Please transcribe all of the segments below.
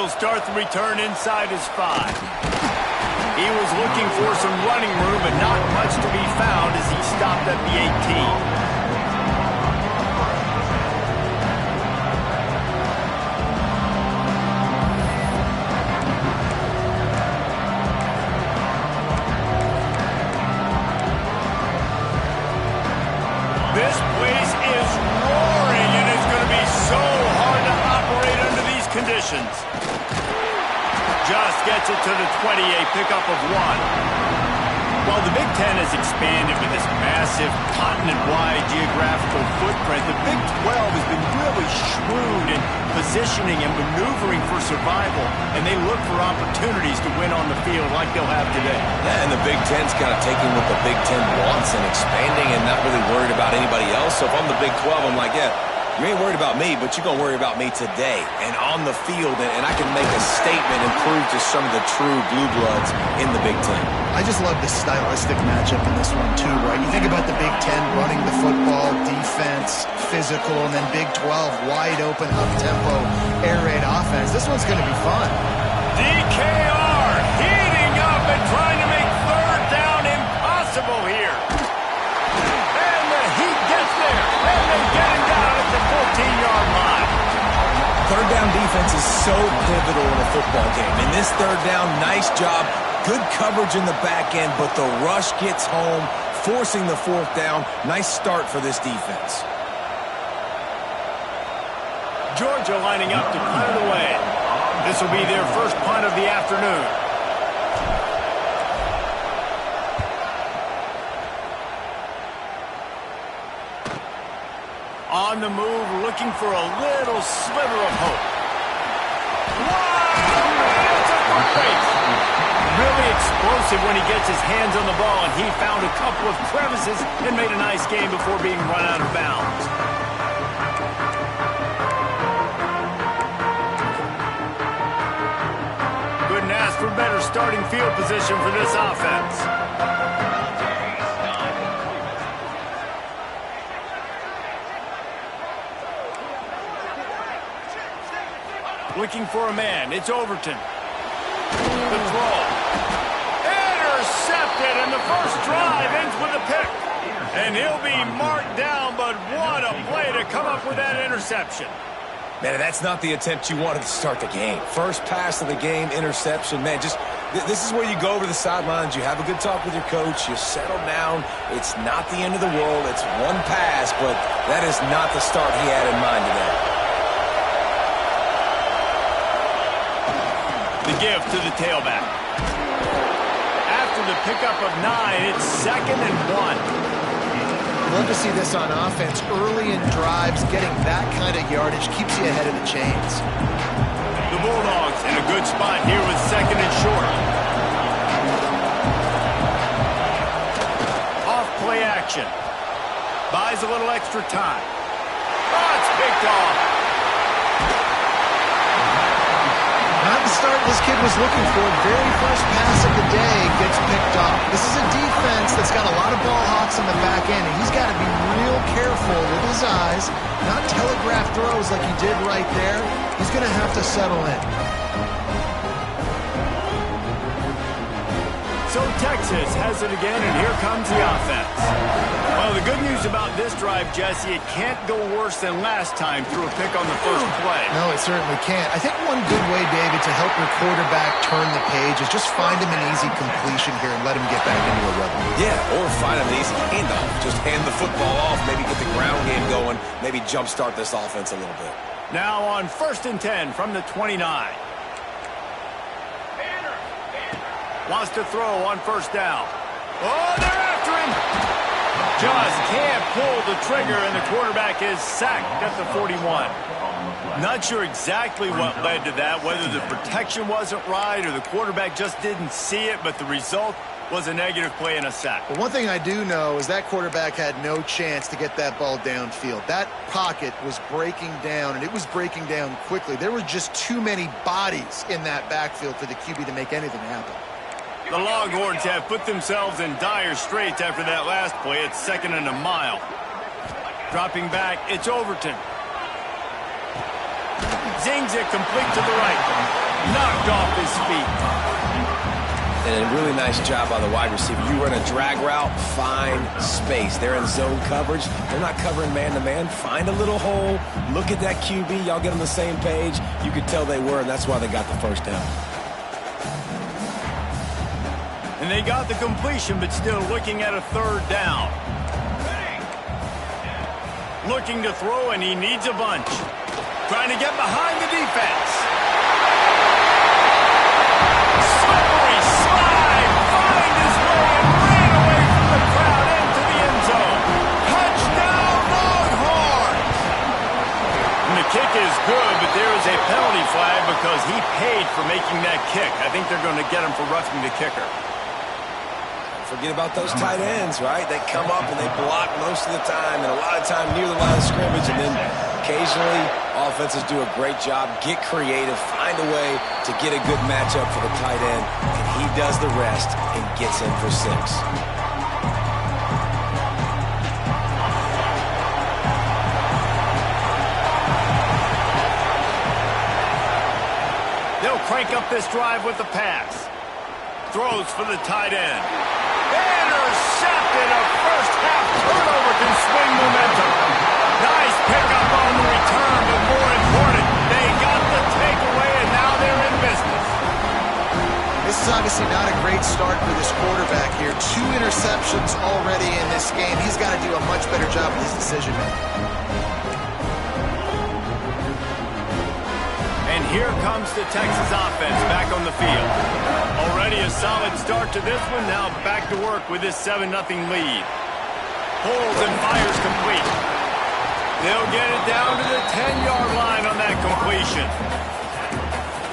He'll start the return inside his 5. He was looking for some running room, but not much to be found as he stopped at the 18. This place is roaring, and it's going to be so hard to operate under these conditions. Just gets it to the 20, a pickup of 1. While the Big Ten has expanded with this massive continent-wide geographical footprint, the Big 12 has been really shrewd in positioning and maneuvering for survival, and they look for opportunities to win on the field like they'll have today. Yeah, and the Big Ten's kind of taking what the Big Ten wants and expanding and not really worried about anybody else. So if I'm the Big 12, I'm like, yeah, you ain't worried about me, but you're going to worry about me today and on the field, and I can make a statement and prove to some of the true blue bloods in the Big Ten. I just love the stylistic matchup in this one, too, right? You think about the Big Ten running the football, defense, physical, and then Big 12, wide open, up-tempo, air raid offense. This one's going to be fun. DKR heating up and trying to make third down impossible here. And the heat gets there, and they get him down at the 14-yard line. Third down defense is so pivotal in a football game. In this third down, nice job. Good coverage in the back end, but the rush gets home, forcing the fourth down. Nice start for this defense. Georgia lining up to punt it away. This will be their first punt of the afternoon. On the move, looking for a little sliver of hope. Wow! It's a race. Really explosive when he gets his hands on the ball, and he found a couple of crevices and made a nice game before being run out of bounds. Couldn't ask for better starting field position for this offense. Looking for a man. It's Overton. The throw. Intercepted, and the first drive ends with a pick. And he'll be marked down, but what a play to come up with that interception. Man, that's not the attempt you wanted to start the game. First pass of the game, interception. Man, just this is where you go over the sidelines. You have a good talk with your coach. You settle down. It's not the end of the world. It's one pass, but that is not the start he had in mind today. The give to the tailback. After the pickup of 9, it's 2nd and 1. Love to see this on offense. Early in drives, getting that kind of yardage keeps you ahead of the chains. The Bulldogs in a good spot here with 2nd and short. Off play action. Buys a little extra time. Oh, it's picked off. Not the start this kid was looking for. Very first pass of the day gets picked off. This is a defense that's got a lot of ball hawks in the back end, and he's got to be real careful with his eyes, not telegraph throws like he did right there. He's going to have to settle in. So Texas has it again, and here comes the offense. Well, the good news about this drive, Jesse, it can't go worse than last time through a pick on the first play. No, it certainly can't. I think one good way, David, to help your quarterback turn the page is just find him an easy completion here and let him get back into a rhythm. Yeah, or find him an easy handoff. Just hand the football off, maybe get the ground game going, maybe jumpstart this offense a little bit. Now on 1st and 10 from the 29. Wants to throw on 1st down. Oh, they're after him. Just can't pull the trigger, and the quarterback is sacked at the 41. Not sure exactly what led to that, whether the protection wasn't right or the quarterback just didn't see it, but the result was a negative play and a sack. But one thing I do know is that quarterback had no chance to get that ball downfield. That pocket was breaking down, and it was breaking down quickly. There were just too many bodies in that backfield for the QB to make anything happen. The Longhorns have put themselves in dire straits after that last play. It's 2nd and a mile. Dropping back, it's Overton. Zings it complete to the right. knocked off his feet. And a really nice job by the wide receiver. You run a drag route, find space. They're in zone coverage. They're not covering man-to-man. Find a little hole. Look at that QB. Y'all get on the same page. You could tell they were, and that's why they got the first down. And they got the completion, but still looking at a third down. Looking to throw, and he needs a bunch. Trying to get behind the defense. Slippery slide. Find his way and ran away from the crowd into the end zone. Touchdown, Longhorns! And the kick is good, but there is a penalty flag because he paid for making that kick. I think they're going to get him for roughing the kicker. Forget about those tight ends, right? They come up and they block most of the time, and a lot of time near the line of scrimmage, and then occasionally offenses do a great job, get creative, find a way to get a good matchup for the tight end, and he does the rest and gets in for 6. They'll crank up this drive with the pass. Throws for the tight end. Intercepted. A first-half turnover can swing momentum. Nice pickup on the return, but more important, they got the takeaway, and now they're in business. This is obviously not a great start for this quarterback here. 2 interceptions already in this game. He's got to do a much better job with his decision-making. And here comes the Texas offense back on the field. Already a solid start to this one. Now back to work with this 7-0 lead. Pulls and fires complete. They'll get it down to the 10-yard line on that completion.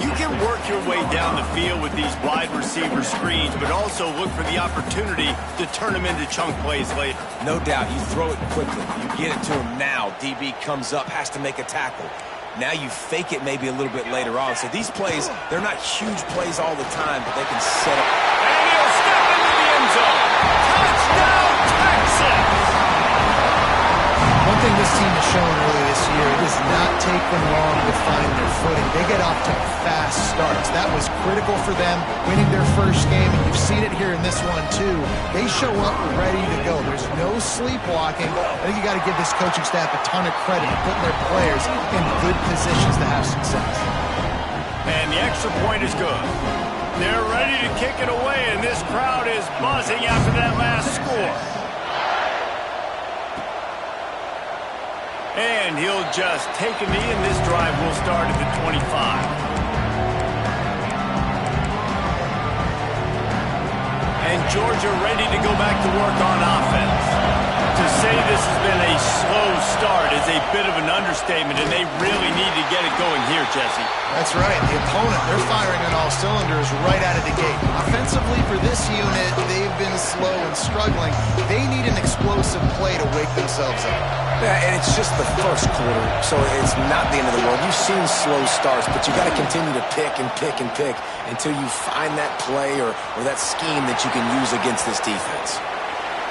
You can work your way down the field with these wide receiver screens, but also look for the opportunity to turn them into chunk plays later. No doubt, you throw it quickly. You get it to him now. DB comes up, has to make a tackle. Now you fake it maybe a little bit later on. So these plays, they're not huge plays all the time, but they can set up. And he'll step into the end zone. Touchdown, Texas! One thing this team has shown earlier this year, it does not take them long to find their footing. They get off to fast starts. That was critical for them winning their first game, and you've seen it here in this one too. They show up ready to go. There's no sleepwalking. I think you got to give this coaching staff a ton of credit for putting their players in good positions to have success. And the extra point is good. They're ready to kick it away, and this crowd is buzzing after that last score. And he'll just take a knee, and this drive will start at the 25. And Georgia ready to go back to work on offense. To say this has been a slow start is a bit of an understatement, and they really need to get it going here, Jesse. That's right. The opponent, they're firing on all cylinders right out of the gate. Offensively for this unit, they've been slow and struggling. They need an explosive play to wake themselves up. Yeah, and it's just the first quarter, so it's not the end of the world. You've seen slow starts, but you got to continue to pick and pick and pick until you find that play or that scheme that you can use against this defense.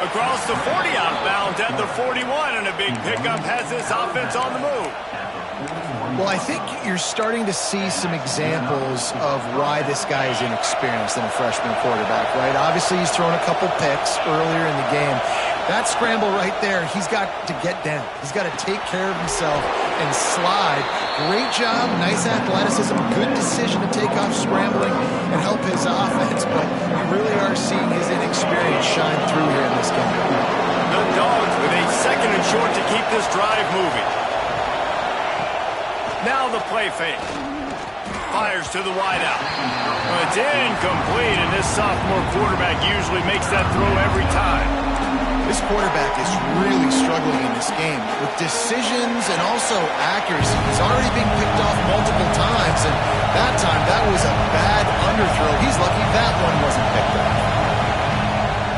Across the 40 outbound at the 41, and a big pickup has this offense on the move. Well, I think you're starting to see some examples of why this guy is inexperienced in a freshman quarterback, right? Obviously, he's thrown a couple picks earlier in the game. That scramble right there, he's got to get down. He's got to take care of himself and slide. Great job, nice athleticism, good decision to take off scrambling and help his offense, but you really are seeing his inexperience shine through here in this game. The Dogs with a 2nd and short to keep this drive moving. Now the play fake. Fires to the wideout. Well, it's incomplete, and this sophomore quarterback usually makes that throw every time. This quarterback is really struggling in this game with decisions and also accuracy. He's already been picked off multiple times, and that time that was a bad underthrow. He's lucky that one wasn't picked up.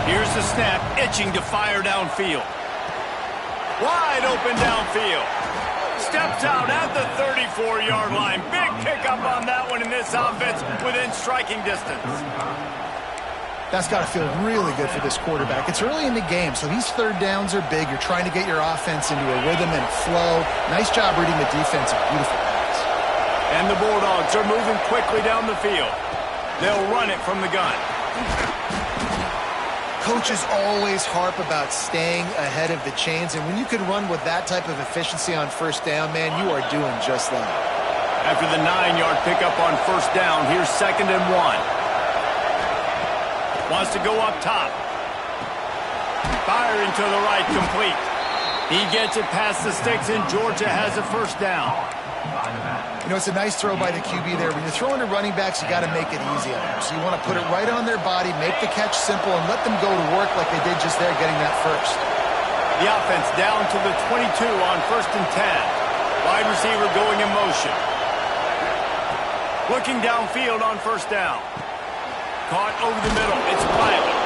Here's the snap, itching to fire downfield. Wide open downfield. Steps out at the 34-yard line. Big pickup on that one in this offense within striking distance. That's got to feel really good for this quarterback. It's early in the game, so these third downs are big. You're trying to get your offense into a rhythm and a flow. Nice job reading the defense. A beautiful pass. And the Bulldogs are moving quickly down the field. They'll run it from the gun. Coaches always harp about staying ahead of the chains, and when you can run with that type of efficiency on first down, man, you are doing just that. After the 9-yard pickup on first down, here's 2nd and 1. Wants to go up top. Firing to the right, complete. He gets it past the sticks, and Georgia has a first down. You know, it's a nice throw by the QB there. When you're throwing to running backs, you got to make it easy on them. So you want to put it right on their body, make the catch simple, and let them go to work like they did just there, getting that first. The offense down to the 22 on 1st and 10. Wide receiver going in motion. Looking downfield on first down. Caught over the middle. It's Pilot.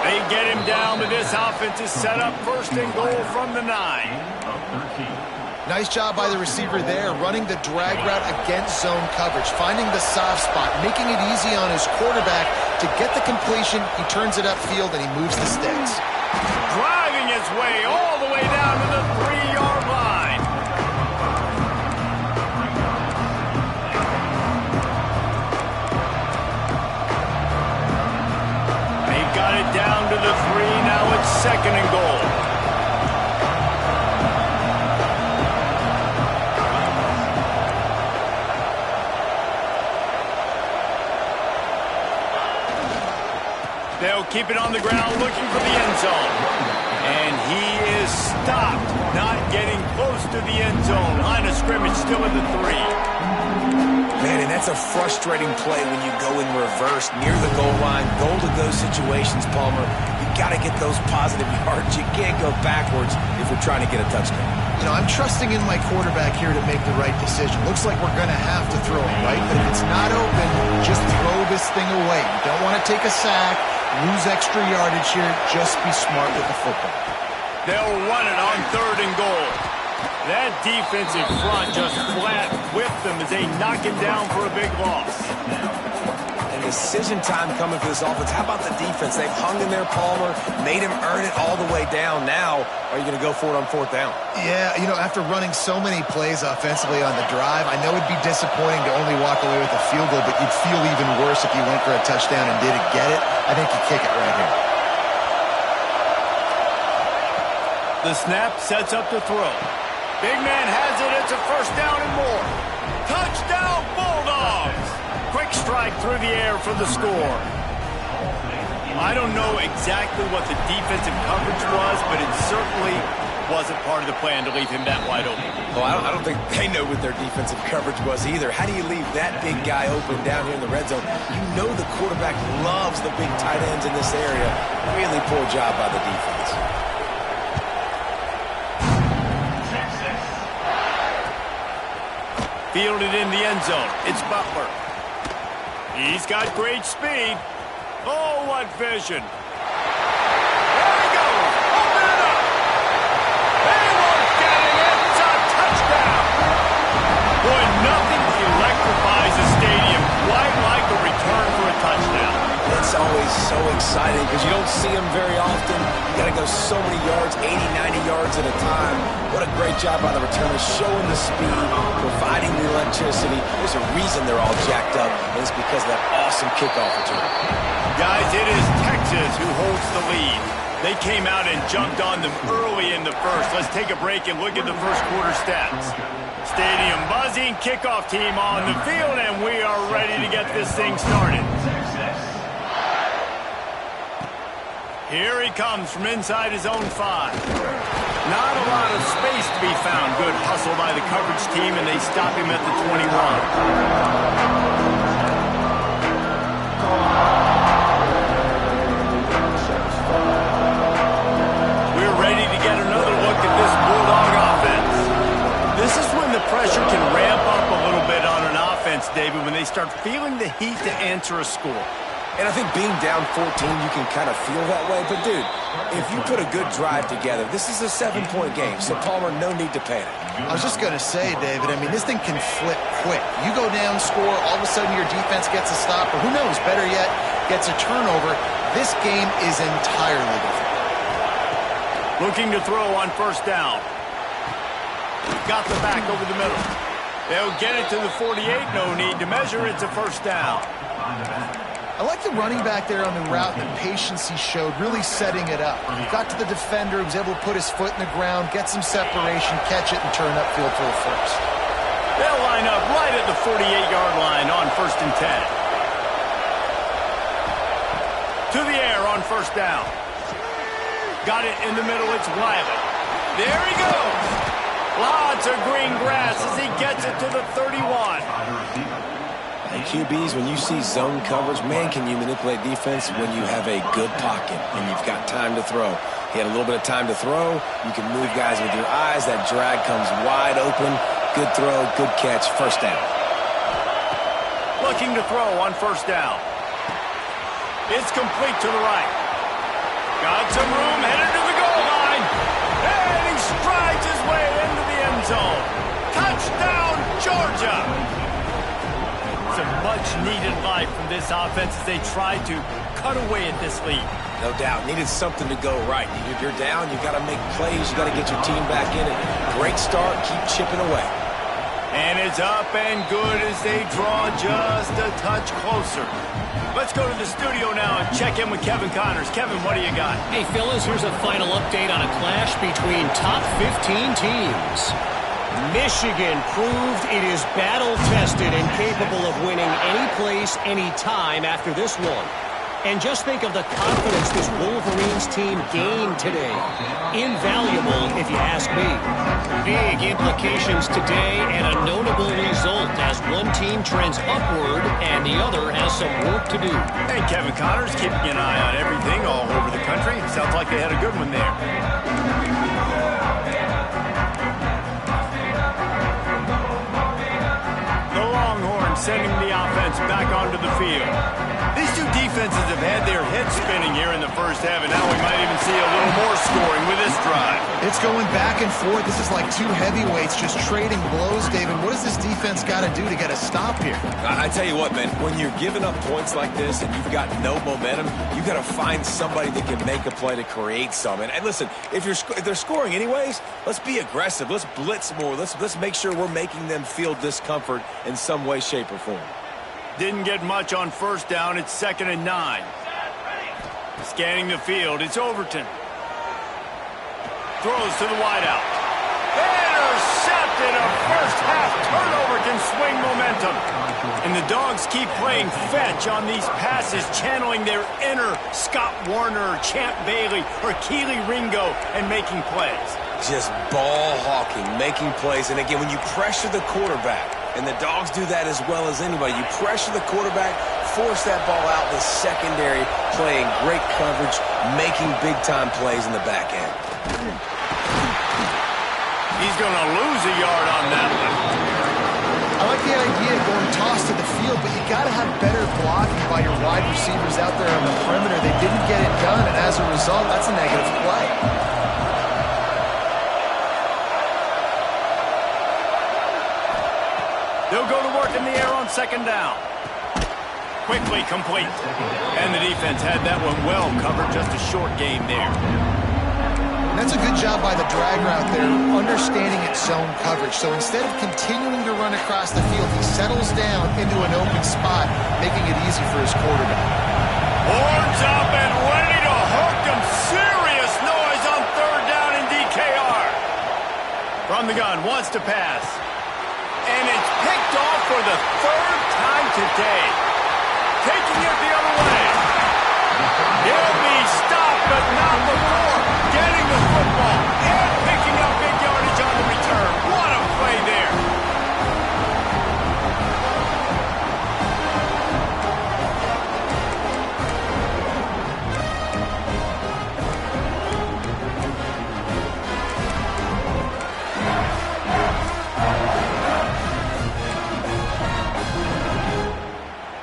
They get him down, but this offense is set up 1st and goal from the 9. Nice job by the receiver there, running the drag route against zone coverage, finding the soft spot, making it easy on his quarterback to get the completion. He turns it upfield, and he moves the sticks. Driving his way all the way down to the 3-yard line. They got it down to the 3. Now it's 2nd and goal. They'll keep it on the ground, looking for the end zone. And he is stopped, not getting close to the end zone. Line of scrimmage still in the 3. Man, and that's a frustrating play when you go in reverse near the goal line. Goal-to-go situations, Palmer. You got to get those positive yards. You can't go backwards if you're trying to get a touchdown. You know, I'm trusting in my quarterback here to make the right decision. Looks like we're going to have to throw it, right? But if it's not open, just throw this thing away. You don't want to take a sack, lose extra yardage here. Just be smart with the football. They'll run it on 3rd and goal. That defensive front just flat whipped them as they knock him down for a big loss. And decision time coming for this offense. How about the defense? They've hung in there, Palmer, made him earn it all the way down. Now, are you going to go for it on 4th down? Yeah, you know, after running so many plays offensively on the drive, I know it'd be disappointing to only walk away with a field goal, but you'd feel even worse if you went for a touchdown and didn't get it. I think you kick it right here. The snap sets up the throw. Big man has it. It's a first down and more. Touchdown, Bulldogs! Quick strike through the air for the score. I don't know exactly what the defensive coverage was, but it certainly wasn't part of the plan to leave him that wide open. Oh, I don't think they know what their defensive coverage was either. How do you leave that big guy open down here in the red zone? You know the quarterback loves the big tight ends in this area. Really poor job by the defense. Fielded in the end zone. It's Butler. He's got great speed. Oh, what vision. There he goes. Open it up. They won't get it. It's a touchdown. Boy, nothing electrifies a stadium quite like a return for a touchdown. It's always so exciting because you don't see them very often. You got to go so many yards, 80, 90 yards at a time. What a great job by the returners, showing the speed, providing the electricity. There's a reason they're all jacked up, and it's because of that awesome kickoff return. Guys, it is Texas who holds the lead. They came out and jumped on them early in the first. Let's take a break and look at the first quarter stats. Stadium buzzing, kickoff team on the field, and we are ready to get this thing started. Here he comes from inside his own 5. Not a lot of space to be found. Good hustle by the coverage team, and they stop him at the 21. We're ready to get another look at this Bulldog offense. This is when the pressure can ramp up a little bit on an offense, David, when they start feeling the heat to answer a score. And I think being down 14, you can kind of feel that way. But, dude, if you put a good drive together, this is a 7-point game. So, Palmer, no need to panic. I was just going to say, David, I mean, this thing can flip quick. You go down, score, all of a sudden your defense gets a stop, or who knows, better yet, gets a turnover. This game is entirely different. Looking to throw on first down. Got the back over the middle. They'll get it to the 48, no need to measure. It's a first down. I like the running back there on the route and the patience he showed, really setting it up. He got to the defender, he was able to put his foot in the ground, get some separation, catch it, and turn upfield for a first. They'll line up right at the 48-yard line on 1st and 10. To the air on first down. Got it in the middle, it's Wiley. There he goes. Lots of green grass as he gets it to the 31. And QBs, when you see zone coverage, man, can you manipulate defense when you have a good pocket and you've got time to throw. He had a little bit of time to throw. You can move guys with your eyes. That drag comes wide open. Good throw, good catch, first down. Looking to throw on first down. It's complete to the right. Got some room, headed to the goal line. And he strides his way into the end zone. Touchdown, Georgia! Some much-needed life from this offense as they try to cut away at this lead. No doubt. Needed something to go right. You're down, you got to make plays, you got to get your team back in it. Great start, keep chipping away. And it's up and good as they draw just a touch closer. Let's go to the studio now and check in with Kevin Connors. Kevin, what do you got? Hey, fellas, here's a final update on a clash between top 15 teams. Michigan proved it is battle-tested and capable of winning any place, any time after this one. And just think of the confidence this Wolverines team gained today. Invaluable, if you ask me. Big implications today and a notable result as one team trends upward and the other has some work to do. Hey, Kevin Connors, keeping an eye on everything all over the country. Sounds like they had a good one there. The Longhorns sending the offense back onto the field. These two defenses have had their heads spinning here in the first half, and now we might even see a little more scoring with this drive. It's going back and forth. This is like two heavyweights just trading blows, David. What does this defense got to do to get a stop here? I tell you what, man, when you're giving up points like this and you've got no momentum, you got to find somebody that can make a play to create some. And listen, if they're scoring anyways, let's be aggressive. Let's blitz more. Let's make sure we're making them feel discomfort in some way, shape, or form. Didn't get much on first down. It's 2nd and 9. Scanning the field. It's Overton. Throws to the wideout. Intercepted. A first-half turnover can swing momentum. And the Dogs keep playing fetch on these passes, channeling their inner Scott Warner, Champ Bailey, or Keely Ringo, and making plays. Just ball hawking, making plays. And again, when you pressure the quarterback, and the Dogs do that as well as anybody, you pressure the quarterback, force that ball out, the secondary playing great coverage, making big-time plays in the back end. He's going to lose a yard on that one. I like the idea of going toss to the field, but you got to have better blocking by your wide receivers out there on the perimeter. They didn't get it done, and as a result, that's a negative play. They'll go to work in the air on 2nd down. Quickly complete. And the defense had that one well covered. Just a short game there. That's a good job by the drag route there, understanding its zone coverage. So instead of continuing to run across the field, he settles down into an open spot, making it easy for his quarterback. Horns up and ready to hook him. Serious noise on 3rd down in DKR. From the gun, wants to pass. And it's picked off for the 3rd time today. Taking it the other way. He'll be stopped, but not before getting the football and picking up big yardage on the return. What a play there.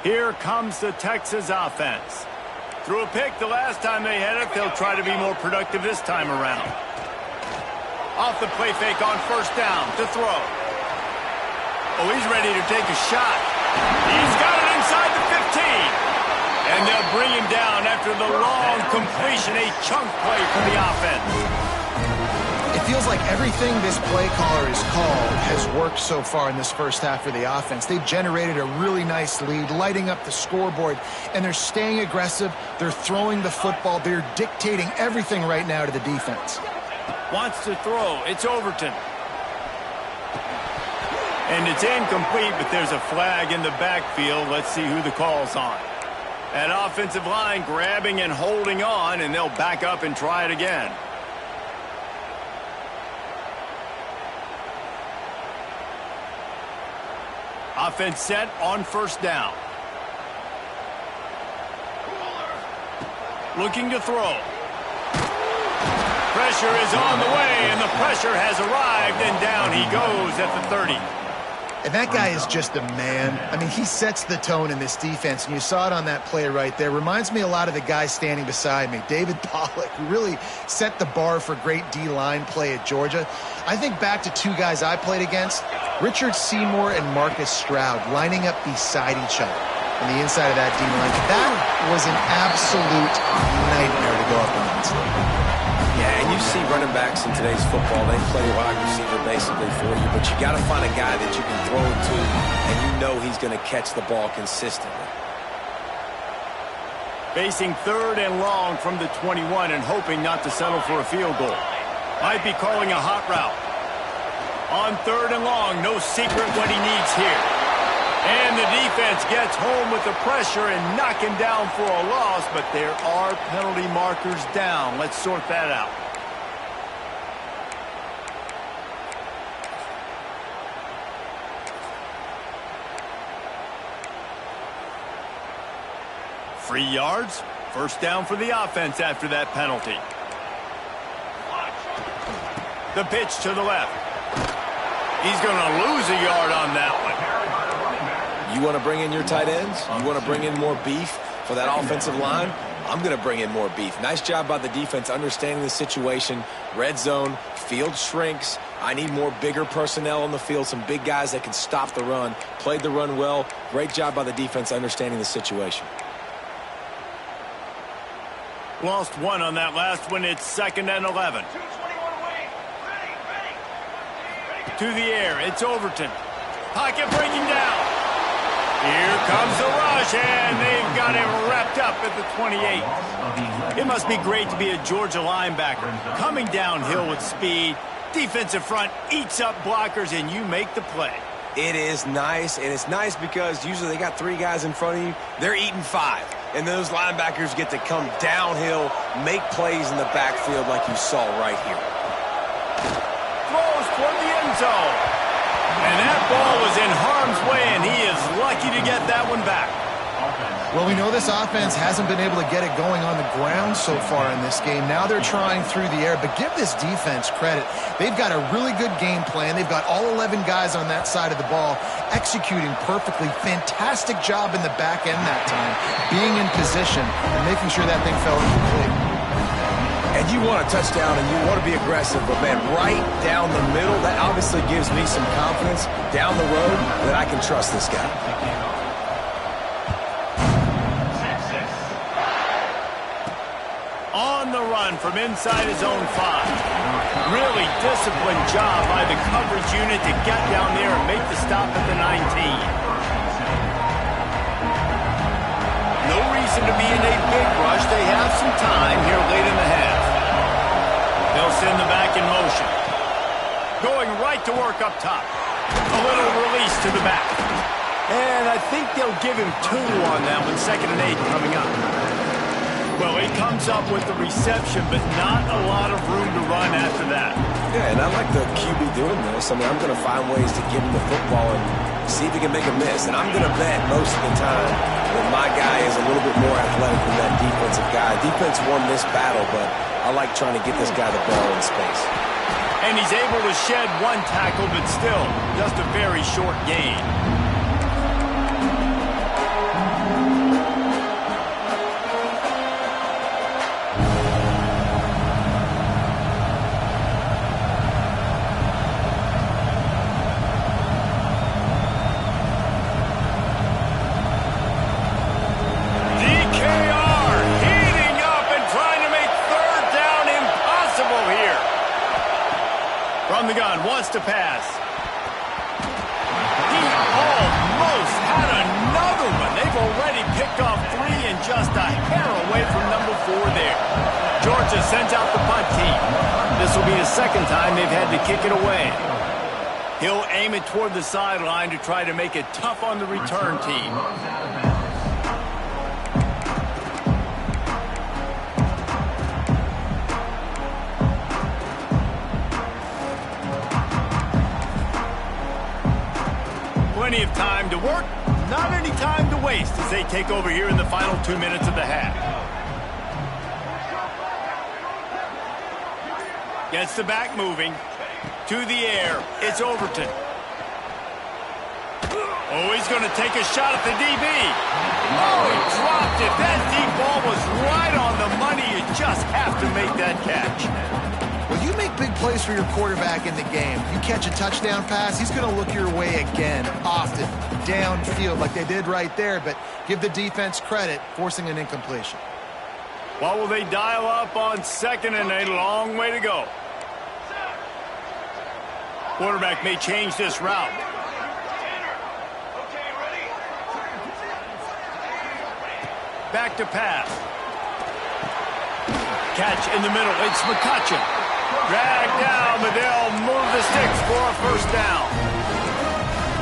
Here comes the Texas offense. Threw a pick the last time they had it. They'll try to be more productive this time around. Off the play fake on 1st down to throw. Oh, he's ready to take a shot. He's got it inside the 15. And they'll bring him down after the long completion, a chunk play for the offense. If feels like everything this play caller has called has worked so far in this first half for the offense. They've generated a really nice lead, lighting up the scoreboard, and they're staying aggressive. They're throwing the football. They're dictating everything right now to the defense. Wants to throw. It's Overton. And it's incomplete, but there's a flag in the backfield. Let's see who the call's on. That offensive line grabbing and holding on, and they'll back up and try it again. Offense set on first down. Looking to throw. Pressure is on the way, and the pressure has arrived, and down he goes at the 30. And that guy is just a man. I mean, he sets the tone in this defense, and you saw it on that play right there. Reminds me a lot of the guy standing beside me, David Pollock, who really set the bar for great D-line play at Georgia. I think back to two guys I played against, Richard Seymour and Marcus Stroud, lining up beside each other on the inside of that D-line. That was an absolute nightmare to go up against. Yeah, and you see running backs in today's football, they play wide receiver basically for you, but you got to find a guy that you can throw it to, and you know he's going to catch the ball consistently. Facing third and long from the 21 and hoping not to settle for a field goal. Might be calling a hot route. On third and long, no secret what he needs here. And the defense gets home with the pressure and knock him down for a loss, but there are penalty markers down. Let's sort that out. Free yards. First down for the offense after that penalty. The pitch to the left. He's going to lose a yard on that one. You want to bring in your tight ends? You want to bring in more beef for that offensive line? I'm going to bring in more beef. Nice job by the defense understanding the situation. Red zone, field shrinks. I need more bigger personnel on the field, some big guys that can stop the run. Played the run well. Great job by the defense understanding the situation. Lost one on that last one. It's 2nd and 11. To the air. It's Overton. Pocket breaking down. Here comes the rush, and they've got him wrapped up at the 28. It must be great to be a Georgia linebacker. Coming downhill with speed, defensive front eats up blockers, and you make the play. It is nice, and it's nice because usually they got 3 guys in front of you. They're eating 5, and those linebackers get to come downhill, make plays in the backfield like you saw right here. Throws toward the end zone. And that ball was in harm's way, and he is lucky to get that one back. Well, we know this offense hasn't been able to get it going on the ground so far in this game. Now they're trying through the air, but give this defense credit. They've got a really good game plan. They've got all 11 guys on that side of the ball executing perfectly. Fantastic job in the back end that time, being in position and making sure that thing fell incomplete. And you want a touchdown and you want to be aggressive, but man, right down the middle, that obviously gives me some confidence down the road that I can trust this guy. On the run from inside his own 5. Really disciplined job by the coverage unit to get down there and make the stop at the 19. No reason to be in a big rush. They have some time here late in the half. They'll send the back in motion. Going right to work up top. A little release to the back. And I think they'll give him 2 on that one. 2nd and 8 coming up. Well, he comes up with the reception, but not a lot of room to run after that. Yeah, and I like the QB doing this. I mean, I'm going to find ways to give him the football and see if he can make a miss. And I'm going to bet most of the time that my guy is a little bit more athletic than that defensive guy. Defense won this battle, but I like trying to get this guy the ball in space. And he's able to shed 1 tackle, but still just a very short gain. From the gun, wants to pass. He almost had another one. They've already picked off 3 and just a hair away from number 4 there. Georgia sends out the punt team. This will be the second time they've had to kick it away. He'll aim it toward the sideline to try to make it tough on the return team. Plenty of time to work, not any time to waste as they take over here in the final 2 minutes of the half. Gets the back moving. To the air. It's Overton. Oh, he's going to take a shot at the DB. Oh, he dropped it. That deep ball was right on the money. You just have to make that catch. When you make big plays for your quarterback in the game, you catch a touchdown pass, he's going to look your way again, often, downfield like they did right there, but give the defense credit, forcing an incompletion. What will they dial up on second and a long way to go? Quarterback may change this route. Back to pass. Catch in the middle. It's McCutcheon. Drag down, but they'll move the sticks for a first down.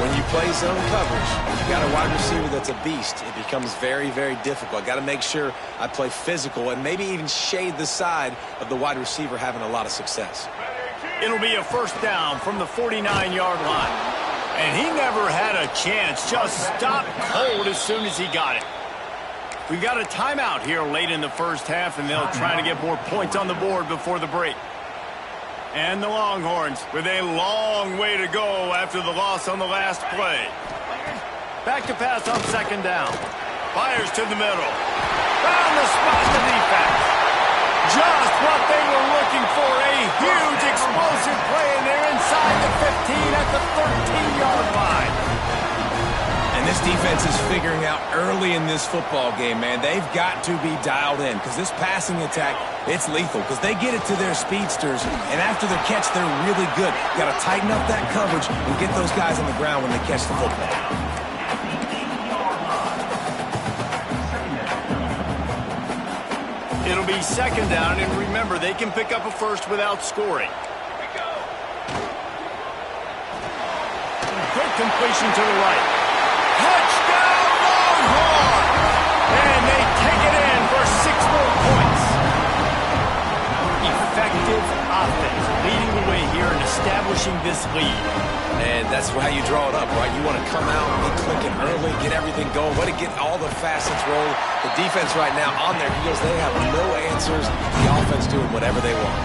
When you play zone coverage, you got a wide receiver that's a beast. It becomes very, very difficult. Got to make sure I play physical and maybe even shade the side of the wide receiver having a lot of success. It'll be a first down from the 49-yard line. And he never had a chance. Just stopped cold as soon as he got it. We've got a timeout here late in the first half, and they'll try to get more points on the board before the break. And the Longhorns with a long way to go after the loss on the last play. Back to pass on second down. Fires to the middle. Found the spot in the defense. Just what they were looking for, a huge explosive play, and they're inside the 15 at the 13-yard line. And this defense is figuring out early in this football game, man. They've got to be dialed in because this passing attack, it's lethal because they get it to their speedsters, and after the catch, they're really good. Got to tighten up that coverage and get those guys on the ground when they catch the football. It'll be second down, and remember, they can pick up a first without scoring. Quick completion to the right. Touchdown, Longhorn! And they take it in for 6 more points. Effective offense, leading the way here and establishing this lead. And that's how you draw it up, right? You want to come out, be clicking early, get everything going, let it get all the facets rolling. The defense right now on their heels, they have no answers. The offense doing whatever they want.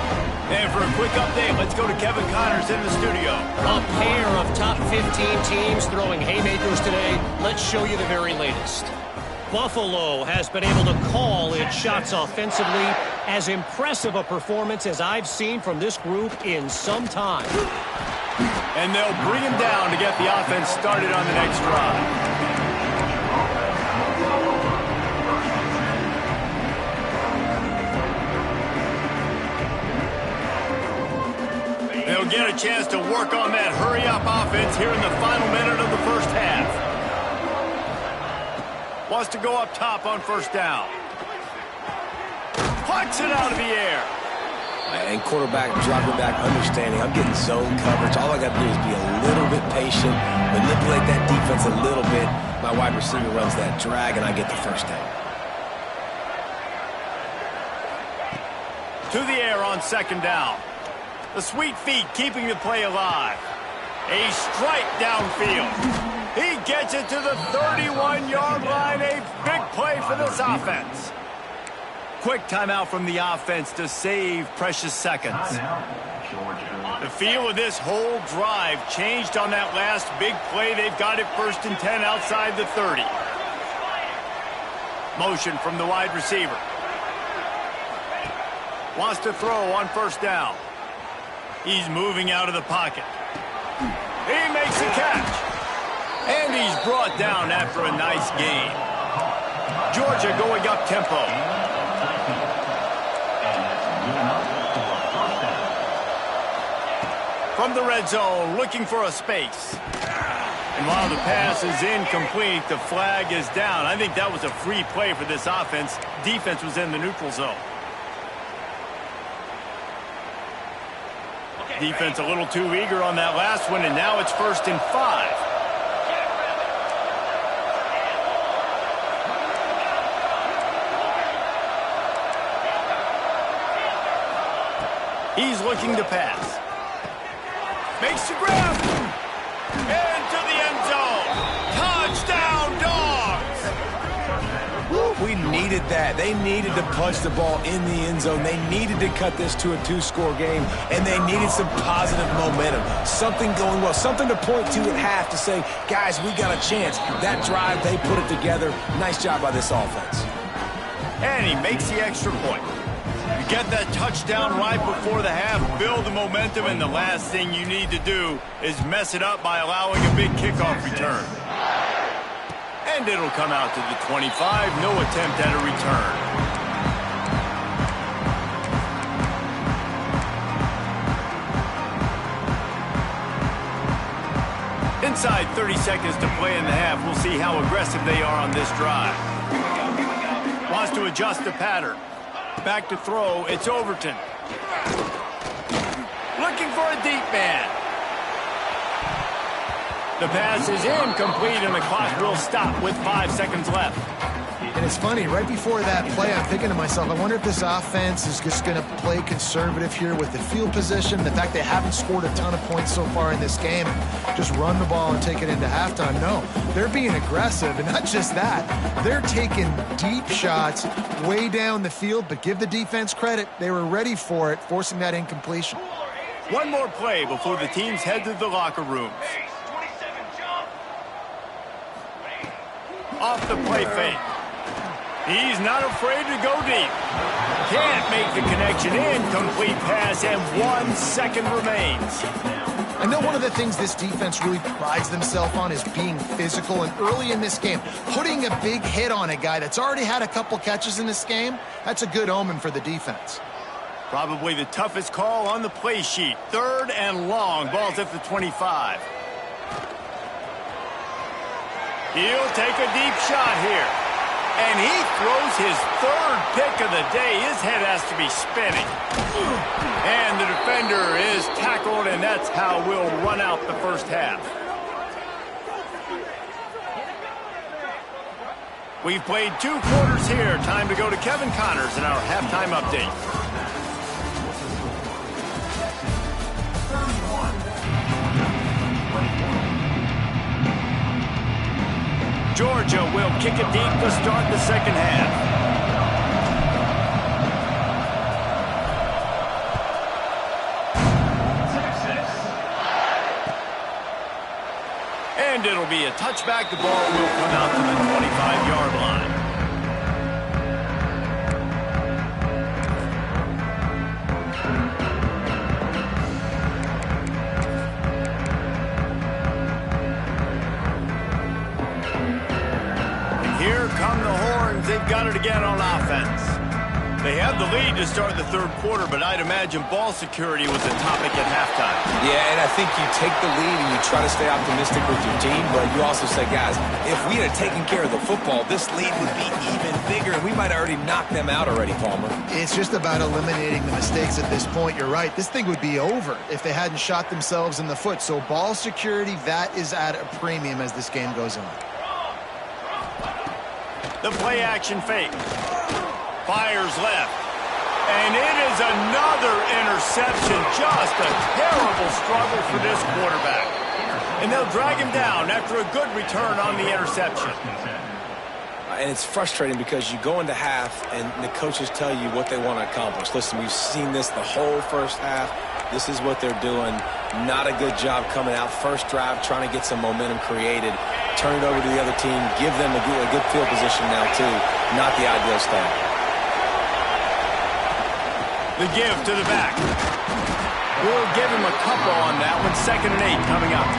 And for a quick update, let's go to Kevin Connors in the studio. A pair of top 15 teams throwing haymakers today. Let's show you the very latest. Buffalo has been able to call its shots offensively. As impressive a performance as I've seen from this group in some time. And they'll bring him down to get the offense started on the next drive. They'll get a chance to work on that hurry-up offense here in the final minute of the first half. Wants to go up top on first down. Puts it out of the air. And quarterback dropping back, understanding I'm getting zone coverage. All I got to do is be a little bit patient, manipulate that defense a little bit. My wide receiver runs that drag, and I get the first down. To the air on second down. The sweet feet keeping the play alive. A strike downfield. He gets it to the 31-yard line. A big play for this offense. Quick timeout from the offense to save precious seconds. The feel of this whole drive changed on that last big play. They've got it 1st and 10 outside the 30. Motion from the wide receiver. Wants to throw on first down. He's moving out of the pocket. He makes the catch. And he's brought down after a nice gain. Georgia going up tempo. From the red zone, looking for a space. And while the pass is incomplete, the flag is down. I think that was a free play for this offense. Defense was in the neutral zone. Defense a little too eager on that last one, and now it's 1st and 5. He's looking to pass. Makes the grab. Into the end zone. Touchdown, Dogs! We needed that. They needed to punch the ball in the end zone. They needed to cut this to a 2-score game, and they needed some positive momentum. Something going well, something to point to at half to say, guys, we got a chance. That drive, they put it together. Nice job by this offense. And he makes the extra point. You get that touchdown right before the half, build the momentum, and the last thing you need to do is mess it up by allowing a big kickoff return. And it'll come out to the 25, no attempt at a return. Inside 30 seconds to play in the half, we'll see how aggressive they are on this drive. Wants to adjust the pattern. Back to throw, it's Overton. Looking for a deep man. The pass is incomplete, and the clock will stop with 5 seconds left. And it's funny, right before that play, I'm thinking to myself, I wonder if this offense is just going to play conservative here with the field position, the fact they haven't scored a ton of points so far in this game, just run the ball and take it into halftime. No, they're being aggressive, and not just that. They're taking deep shots way down the field, but give the defense credit. They were ready for it, forcing that incompletion. One more play before the teams head to the locker rooms. Off the play fake. He's not afraid to go deep. Can't make the connection. Incomplete pass, and 1 second remains. I know one of the things this defense really prides themselves on is being physical, and early in this game, putting a big hit on a guy that's already had a couple catches in this game, that's a good omen for the defense. Probably the toughest call on the play sheet. 3rd and long. Ball's at the 25. He'll take a deep shot here. And he throws his 3rd pick of the day. His head has to be spinning. And the defender is tackled, and that's how we'll run out the first half. We've played 2 quarters here. Time to go to Kevin Connors in our halftime update. Georgia will kick it deep to start the second half. And it'll be a touchback. The ball will come out to the 25-yard line. Here come the horns. They've got it again on offense. They have the lead to start the 3rd quarter, but I'd imagine ball security was a topic at halftime. Yeah, and I think you take the lead and you try to stay optimistic with your team, but you also say, guys, if we had taken care of the football, this lead would be even bigger, and we might have already knocked them out already, Palmer. It's just about eliminating the mistakes at this point. You're right. This thing would be over if they hadn't shot themselves in the foot. So ball security, that is at a premium as this game goes on. The play action fake. Fires left. And it is another interception. Just a terrible struggle for this quarterback. And they'll drag him down after a good return on the interception. And it's frustrating because you go into half and the coaches tell you what they want to accomplish. Listen, we've seen this the whole first half. This is what they're doing. Not a good job coming out. First drive, trying to get some momentum created. Turn it over to the other team. Give them a good field position now, too. Not the ideal start. The give to the back. We'll give him a couple on that one. 2nd and 8 coming up.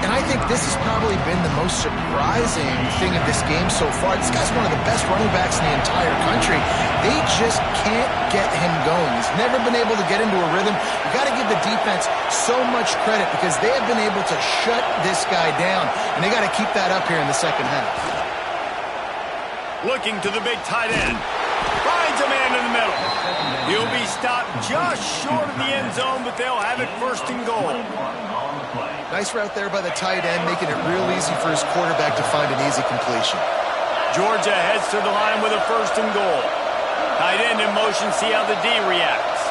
And I think this has probably been the most surprising thing of this game so far. This guy's one of the best running backs in the entire country. They just can't get him going. He's never been able to get into a rhythm. You got to give the defense so much credit because they have been able to shut this guy down, and they got to keep that up here in the second half. Looking to the big tight end. Finds a man in the middle. He'll be stopped just short of the end zone, but they'll have it first and goal. Nice route there by the tight end, making it real easy for his quarterback to find an easy completion. Georgia heads to the line with a first and goal. Tight end in motion, see how the D reacts.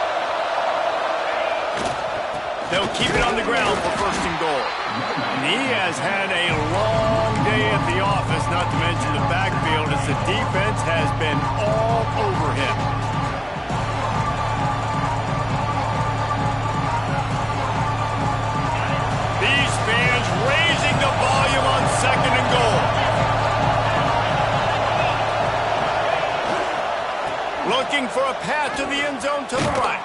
They'll keep it on the ground for first and goal. And he has had a long day at the office, not to mention the backfield, as the defense has been all over him. These fans raising the volume on second and goal. Looking for a path to the end zone to the right.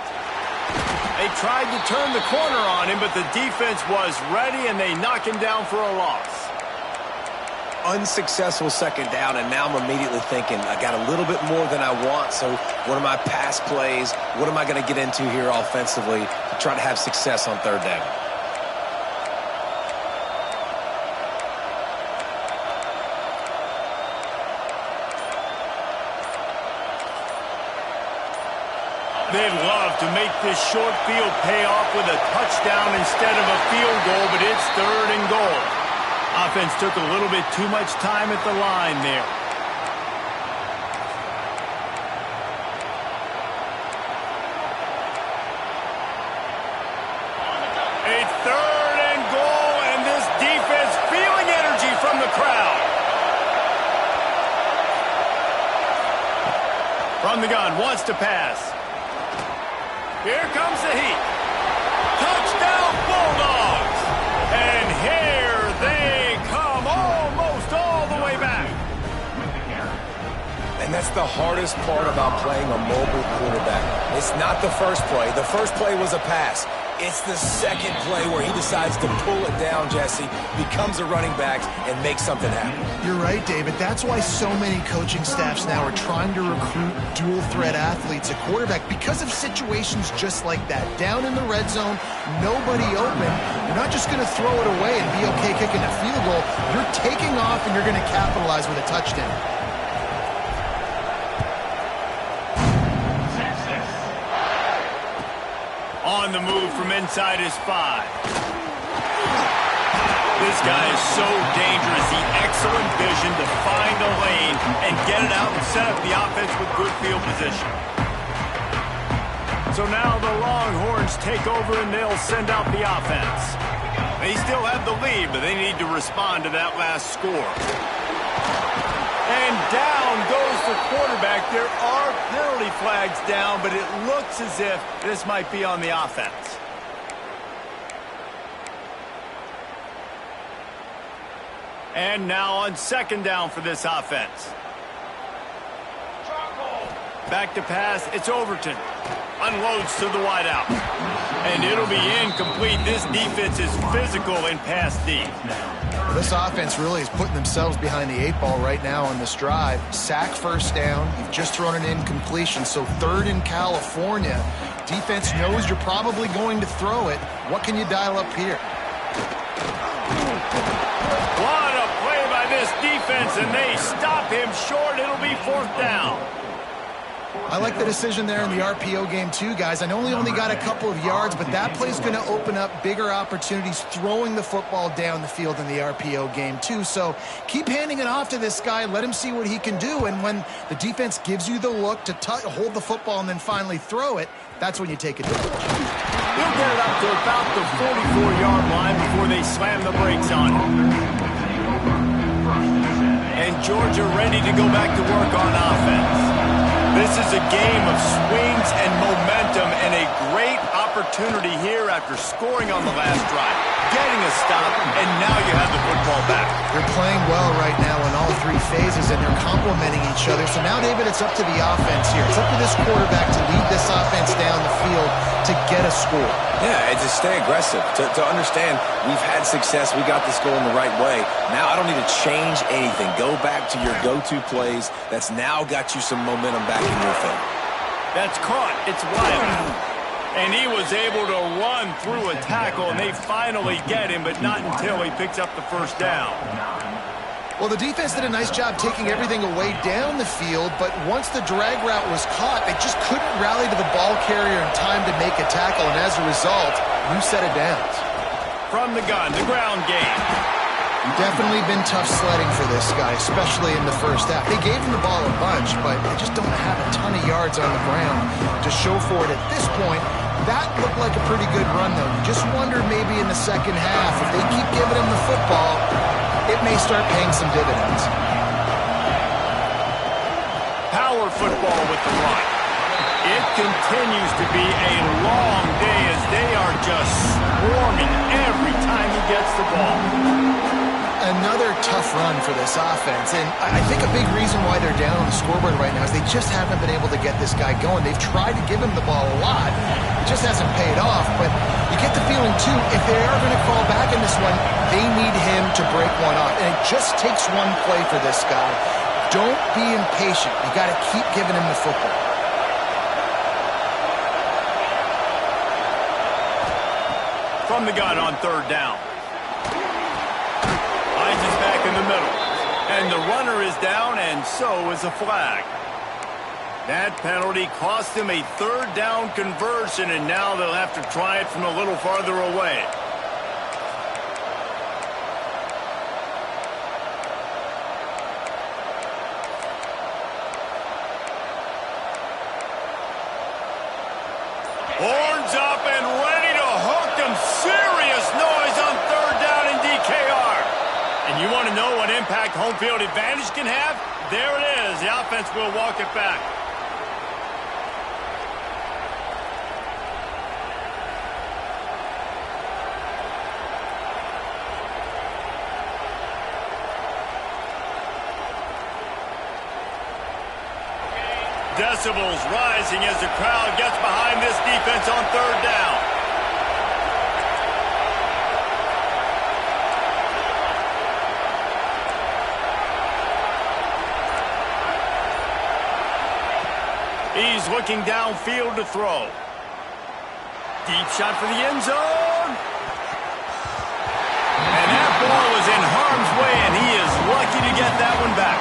They tried to turn the corner on him, but the defense was ready, and they knock him down for a loss. Unsuccessful second down, and now I'm immediately thinking, I got a little bit more than I want, so what are my pass plays? What am I going to get into here offensively to try to have success on third down? They'd love to make this short field pay off with a touchdown instead of a field goal, but it's third and goal. Offense took a little bit too much time at the line there. A third and goal, and this defense feeling energy from the crowd. From the gun, wants to pass. Here comes the heat. Touchdown Bulldogs! And here they come almost all the way back. And that's the hardest part about playing a mobile quarterback. It's not the first play. The first play was a pass. It's the second play where he decides to pull it down, Jesse, becomes a running back, and makes something happen. You're right, David. That's why so many coaching staffs now are trying to recruit dual-threat athletes at quarterback because of situations just like that. Down in the red zone, nobody open. You're not just going to throw it away and be okay kicking a field goal. You're taking off, and you're going to capitalize with a touchdown. On the move from inside his 5. This guy is so dangerous. The excellent vision to find a lane and get it out and set up the offense with good field position. So now the Longhorns take over and they'll send out the offense. They still have the lead, but they need to respond to that last score. And down goes the quarterback. There are penalty flags down, but it looks as if this might be on the offense. And now on second down for this offense. Back to pass, it's Overton. Unloads to the wideout. And it'll be incomplete. This defense is physical in pass D. This offense really is putting themselves behind the 8 ball right now on this drive. Sack first down. You've just thrown an incompletion, so third in California. Defense knows you're probably going to throw it. What can you dial up here? What a play by this defense, and they stop him short. It'll be fourth down. I like the decision there in the RPO game too, guys. I know he only got a couple of yards, but that play's going to open up bigger opportunities throwing the football down the field in the RPO game too. So keep handing it off to this guy. Let him see what he can do. And when the defense gives you the look to hold the football and then finally throw it, that's when you take advantage. He'll get it up to about the 44-yard line before they slam the brakes on him. And Georgia ready to go back to work on offense. This is a game of swings and momentum and a great opportunity here after scoring on the last drive, getting a stop, and now you have the football. football back. They're playing well right now in all three phases, and they're complementing each other. So now, David, it's up to the offense here. It's up to this quarterback to lead this offense down the field to get a score. Yeah, and to stay aggressive, to understand we've had success, we got this going the right way. Now I don't need to change anything. Go back to your go-to plays. That's now got you some momentum back in your favor. That's caught. It's Wilder. And he was able to run through a tackle, and they finally get him, but not until he picks up the first down. Well, the defense did a nice job taking everything away down the field, but once the drag route was caught, they just couldn't rally to the ball carrier in time to make a tackle, and as a result, new set of downs. From the gun, the ground game. Definitely been tough sledding for this guy, especially in the first half. They gave him the ball a bunch, but they just don't have a ton of yards on the ground to show for it at this point. That looked like a pretty good run, though. You just wonder maybe in the second half, if they keep giving him the football, it may start paying some dividends. Power football with the run. It continues to be a long day as they are just swarming every time he gets the ball. Another tough run for this offense, and I think a big reason why they're down on the scoreboard right now is they just haven't been able to get this guy going. They've tried to give him the ball a lot. It just hasn't paid off, but you get the feeling, too, if they are going to call back in this one, they need him to break one off, and it just takes one play for this guy. Don't be impatient. You got to keep giving him the football. From the gun on third down. Hines is back in the middle. And the runner is down, and so is a flag. That penalty cost him a third down conversion, and now they'll have to try it from a little farther away. Horns up and ready to hook them. Serious noise on third down in DKR. And you want to know what impact home field advantage can have? There it is. The offense will walk it back. Decibels rising as the crowd gets behind this defense on third down. He's looking downfield to throw. Deep shot for the end zone. And that ball is in harm's way, and he is lucky to get that one back.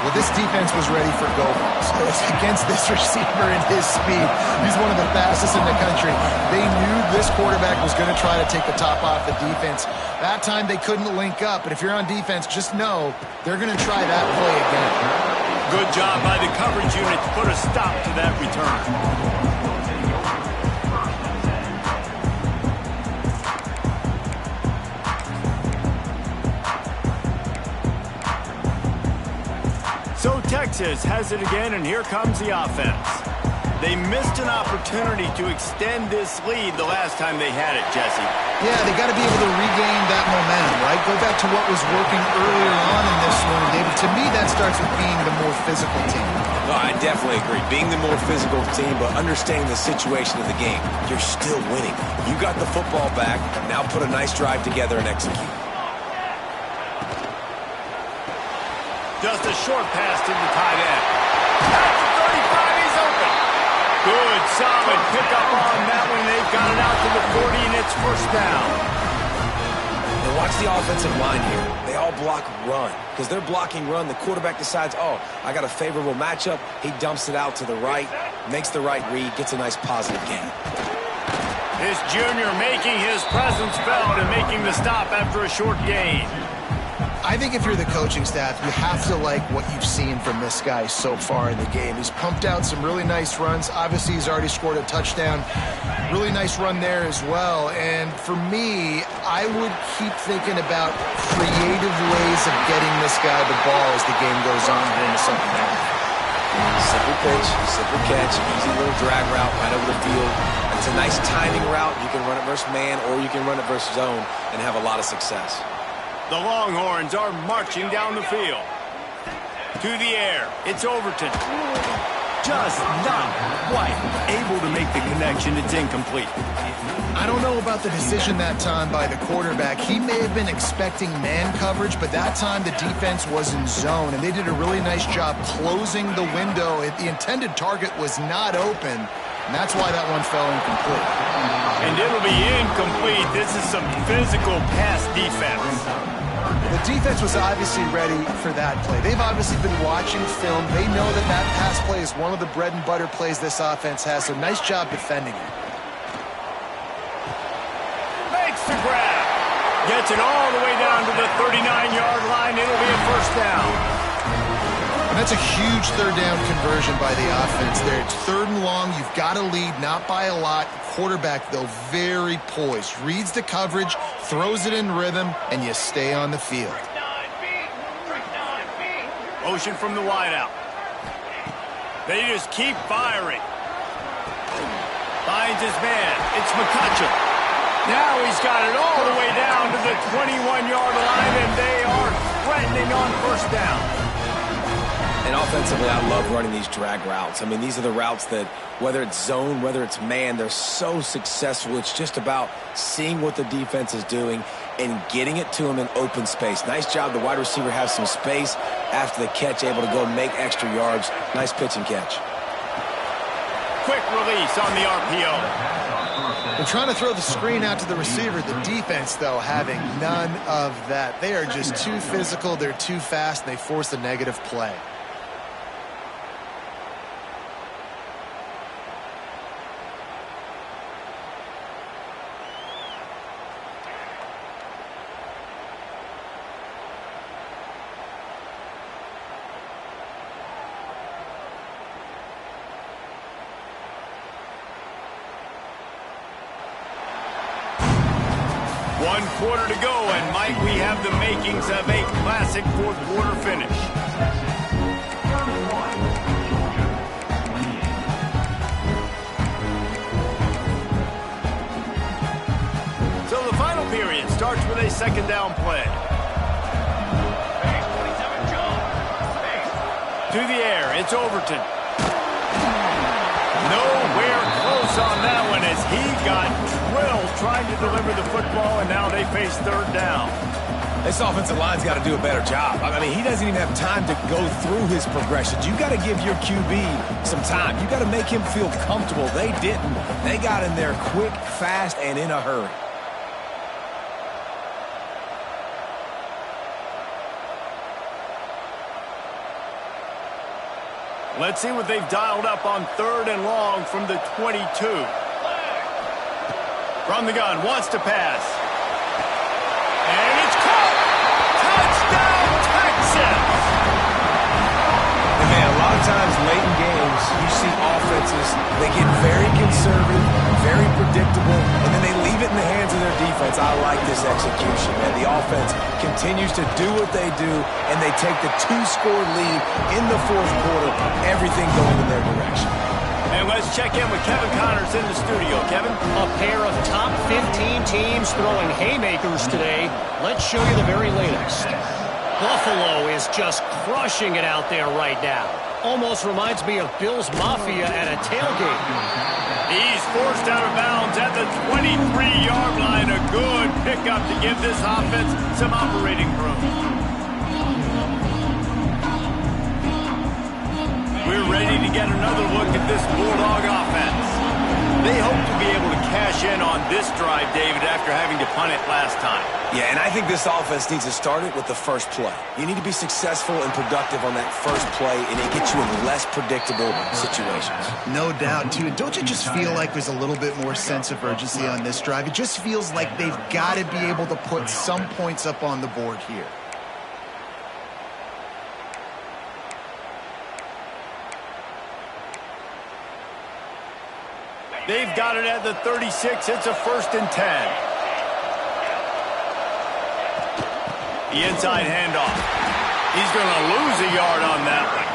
Well, this defense was ready for go balls against this receiver and his speed. He's one of the fastest in the country. They knew this quarterback was going to try to take the top off the defense. That time they couldn't link up, but if you're on defense, just know they're going to try that play again. Good job by the coverage unit to put a stop to that return. So Texas has it again, and here comes the offense. They missed an opportunity to extend this lead the last time they had it, Jesse. Yeah, they got to be able to regain that momentum, right? Go back to what was working earlier on in this one, David. To me, that starts with being the more physical team. No, I definitely agree. Being the more physical team, but understanding the situation of the game. You're still winning. You got the football back. Now put a nice drive together and execute. Just a short pass to the tight end. At the 35, he's open. Good, solid pickup on that one. They've got it out to the 40, and it's first down. Now watch the offensive line here. They all block run. Because they're blocking run, the quarterback decides, oh, I got a favorable matchup. He dumps it out to the right, makes the right read, gets a nice positive gain. This junior making his presence felt and making the stop after a short gain. I think if you're the coaching staff, you have to like what you've seen from this guy so far in the game. He's pumped out some really nice runs. Obviously, he's already scored a touchdown. Really nice run there as well. And for me, I would keep thinking about creative ways of getting this guy the ball as the game goes on here in the second half. Simple pitch, simple catch, easy little drag route right over the field. It's a nice timing route. You can run it versus man or you can run it versus zone and have a lot of success. The Longhorns are marching down the field. To the air, it's Overton. Just not quite able to make the connection. It's incomplete. I don't know about the decision that time by the quarterback. He may have been expecting man coverage, but that time the defense was in zone, and they did a really nice job closing the window. The intended target was not open, and that's why that one fell incomplete. And it'll be incomplete. This is some physical pass defense. The defense was obviously ready for that play. They've obviously been watching film. They know that that pass play is one of the bread and butter plays this offense has, so nice job defending it. Makes the grab. Gets it all the way down to the 39-yard line. It'll be a first down. And that's a huge third down conversion by the offense there. It's 3rd and long. You've got to lead, not by a lot. Quarterback, though, very poised. Reads the coverage, throws it in rhythm, and you stay on the field. Motion from the wideout. They just keep firing. Finds his man. It's McCutcheon. Now he's got it all the way down to the 21-yard line, and they are threatening on first down. And offensively, I love running these drag routes. I mean, these are the routes that, whether it's zone, whether it's man, they're so successful. It's just about seeing what the defense is doing and getting it to them in open space. Nice job. The wide receiver has some space after the catch, able to go make extra yards. Nice pitch and catch. Quick release on the RPO. They're trying to throw the screen out to the receiver. The defense, though, having none of that. They are just too physical. They're too fast, and they force a negative play. One quarter to go, and might we have the makings of a classic fourth quarter finish. So the final period starts with a second down play. To the air, it's Overton. Nowhere close on that one as he got drilled trying to deliver the football, and now they face third down. This offensive line's got to do a better job. I mean, he doesn't even have time to go through his progressions. You got to give your QB some time. You got to make him feel comfortable. They didn't. They got in there quick, fast, and in a hurry. Let's see what they've dialed up on 3rd and long from the 22. From the gun, wants to pass. And it's caught! Touchdown, Texas! And man, a lot of times late in games, you see offenses, they get very conservative, very predictable, and then they leave it in the hands of their defense. I like this execution, man. The offense continues to do what they do, and they take the 2-score lead in the 4th quarter, everything going in their direction. And let's check in with Kevin Connors in the studio. Kevin? A pair of top 15 teams throwing haymakers today. Let's show you the very latest. Buffalo is just crushing it out there right now. Almost reminds me of Bill's Mafia at a tailgate. He's forced out of bounds at the 23-yard line. A good pickup to give this offense some operating room. We're ready to get another look at this Bulldog offense. They hope to be able to cash in on this drive, David, after having to punt it last time. Yeah, and I think this offense needs to start it with the first play. You need to be successful and productive on that first play, and it gets you in less predictable situations. No doubt, too. And don't you just feel like there's a little bit more sense of urgency on this drive? It just feels like they've got to be able to put some points up on the board here. They've got it at the 36. It's a 1st and 10. The inside handoff. He's going to lose a yard on that one.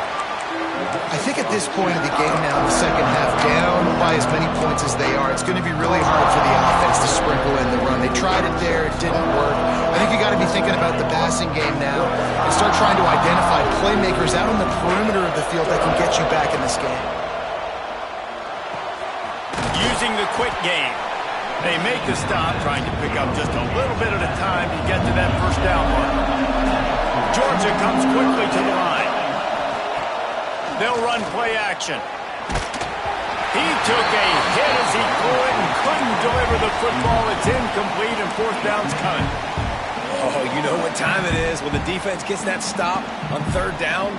I think at this point of the game now, in the second half, down by as many points as they are, it's going to be really hard for the offense to sprinkle in the run. They tried it there. It didn't work. I think you got to be thinking about the passing game now and start trying to identify playmakers out on the perimeter of the field that can get you back in this game. Using the quick game. They make the stop, trying to pick up just a little bit at a time to get to that first down mark. Georgia comes quickly to the line. They'll run play action. He took a hit as he threw it and couldn't deliver the football. It's incomplete and fourth down's coming. Oh, you know what time it is when the defense gets that stop on third down.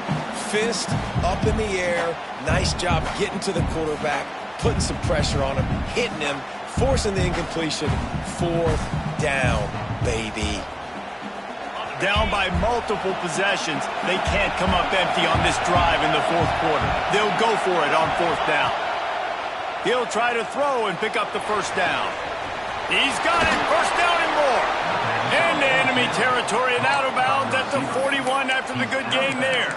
Fist up in the air. Nice job getting to the quarterback, putting some pressure on him, hitting him, forcing the incompletion. Fourth down, baby. Down by multiple possessions, they can't come up empty on this drive in the fourth quarter. They'll go for it on fourth down. He'll try to throw and pick up the first down. He's got it, first down and more. Into enemy territory and out of bounds at the 41 after the good gain there.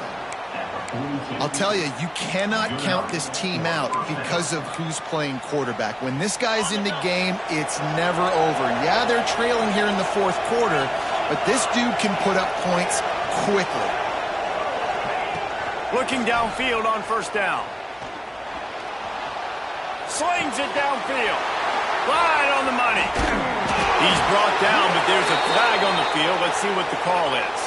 I'll tell you, you cannot count this team out because of who's playing quarterback. When this guy's in the game, it's never over. Yeah, they're trailing here in the fourth quarter, but this dude can put up points quickly. Looking downfield on first down. Slings it downfield. Right on the money. He's brought down, but there's a flag on the field. Let's see what the call is.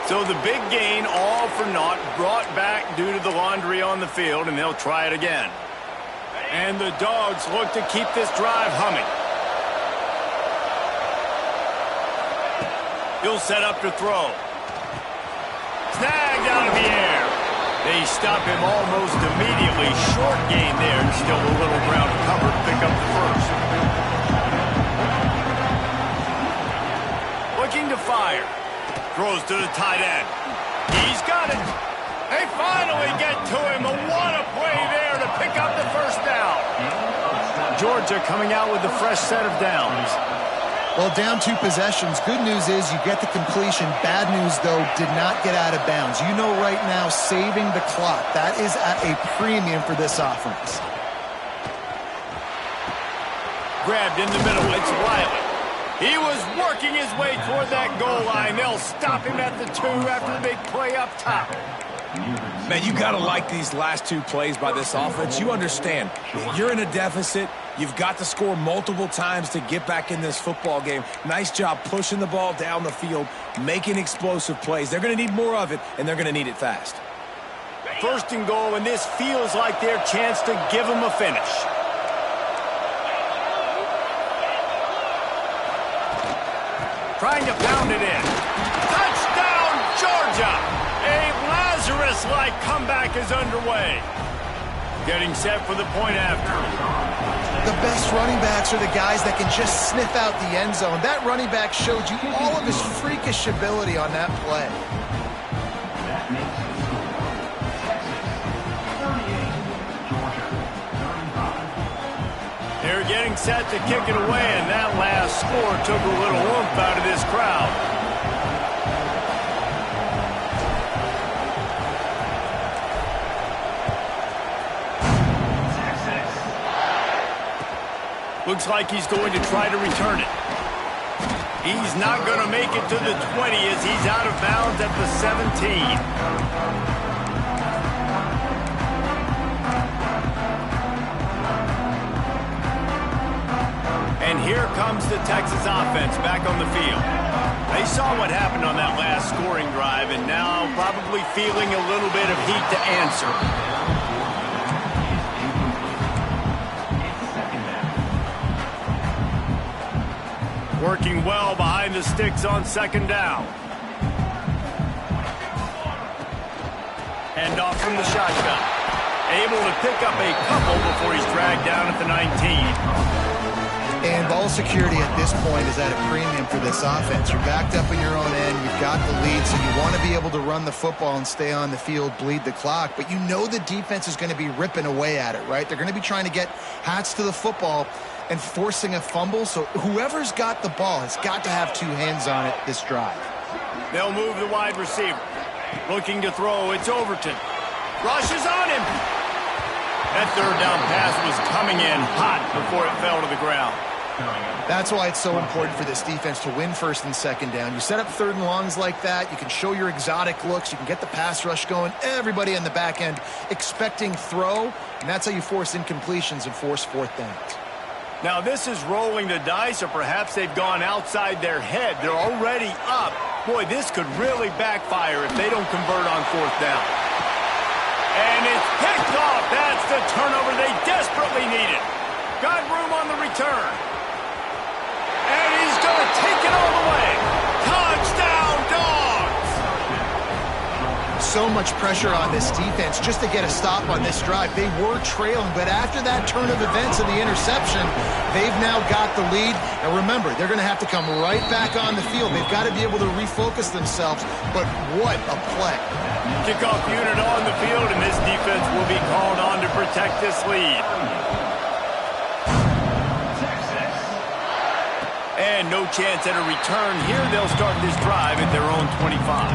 So the big gain, all for naught, brought back due to the laundry on the field, and they'll try it again. And the Dogs look to keep this drive humming. He'll set up to throw. Snagged out of the air. They stop him almost immediately. Short gain there, and still a little ground covered to pick up the first. Looking to fire. Throws to the tight end. He's got it. They finally get to him. What a play there to pick up the first down. Georgia coming out with a fresh set of downs. Well, down 2 possessions. Good news is you get the completion. Bad news, though, did not get out of bounds. You know right now, saving the clock. That is at a premium for this offense. Grabbed in the middle. It's Riley. He was working his way toward that goal line. They'll stop him at the 2 after the big play up top. Man, you got to like these last 2 plays by this offense. You understand, you're in a deficit. You've got to score multiple times to get back in this football game. Nice job pushing the ball down the field, making explosive plays. They're going to need more of it, and they're going to need it fast. First and goal, and this feels like their chance to give them a finish. Trying to pound it in. Touchdown, Georgia! A Lazarus-like comeback is underway. Getting set for the point after. The best running backs are the guys that can just sniff out the end zone. That running back showed you all of his freakish ability on that play. They're getting set to kick it away, and that last score took a little oomph out of this crowd. Looks like he's going to try to return it. He's not going to make it to the 20 as he's out of bounds at the 17. And here comes the Texas offense back on the field. They saw what happened on that last scoring drive and now probably feeling a little bit of heat to answer. Working well behind the sticks on second down. Hand off from the shotgun. Able to pick up a couple before he's dragged down at the 19. And ball security at this point is at a premium for this offense. You're backed up in your own end. You've got the lead, so you want to be able to run the football and stay on the field, bleed the clock. But you know the defense is going to be ripping away at it, right? They're going to be trying to get hats to the football and forcing a fumble. So whoever's got the ball has got to have 2 hands on it this drive. They'll move the wide receiver. Looking to throw, it's Overton. Rushes on him. That third down pass was coming in hot before it fell to the ground. That's why it's so important for this defense to win first and second down. You set up third and longs like that. You can show your exotic looks. You can get the pass rush going. Everybody in the back end expecting throw, and that's how you force incompletions and force fourth downs. Now, this is rolling the dice, or perhaps they've gone outside their head. They're already up. Boy, this could really backfire if they don't convert on fourth down. And it's picked off. That's the turnover they desperately needed. Got room on the return. And he's going to take it all the way. Touchdown, Dogs! So much pressure on this defense just to get a stop on this drive. They were trailing, but after that turn of events and the interception, they've now got the lead. And remember, they're going to have to come right back on the field. They've got to be able to refocus themselves, but what a play. Kickoff unit on the field, and this defense will be called on to protect this lead. And no chance at a return here. They'll start this drive at their own 25.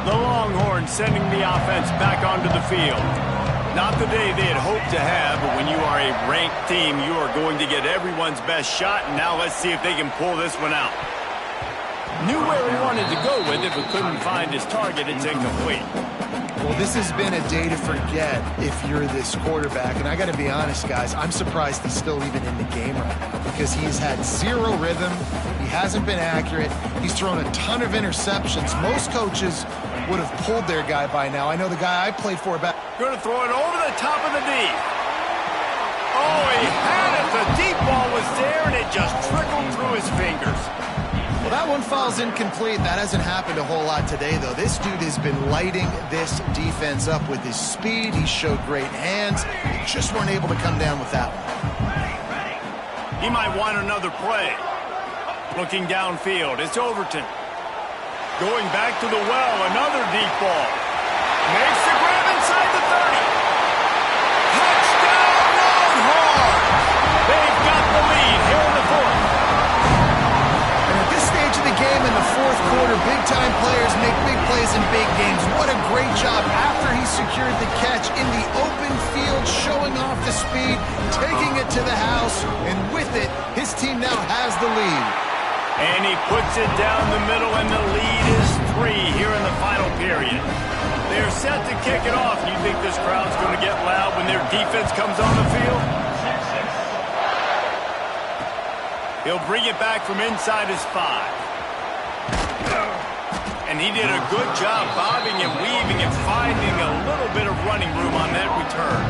The Longhorns sending the offense back onto the field. Not the day they had hoped to have, but when you are a ranked team, you are going to get everyone's best shot, and now let's see if they can pull this one out. Knew where he wanted to go with it, but couldn't find his target. It's incomplete. Well, this has been a day to forget if you're this quarterback. And I got to be honest, guys, I'm surprised he's still even in the game right now because he's had zero rhythm. He hasn't been accurate. He's thrown a ton of interceptions. Most coaches would have pulled their guy by now. I know the guy I played for back. Going to throw it over the top of the deep. Oh, he had it. The deep ball was there, and it just trickled through his fingers. Well, that one falls incomplete. That hasn't happened a whole lot today, though. This dude has been lighting this defense up with his speed. He showed great hands. They just weren't able to come down with that one. He might want another play. Looking downfield, it's Overton. Going back to the well, another deep ball. Makes the grab inside the 30. Touchdown, Longhorns! They've got the lead here in the fourth. Stage of the game in the fourth quarter, big-time players make big plays in big games. What a great job after he secured the catch in the open field, showing off the speed, taking it to the house, and with it, his team now has the lead. And he puts it down the middle, and the lead is 3 here in the final period. They're set to kick it off. You think this crowd's going to get loud when their defense comes on the field? He'll bring it back from inside his 5. And he did a good job bobbing and weaving and finding a little bit of running room on that return.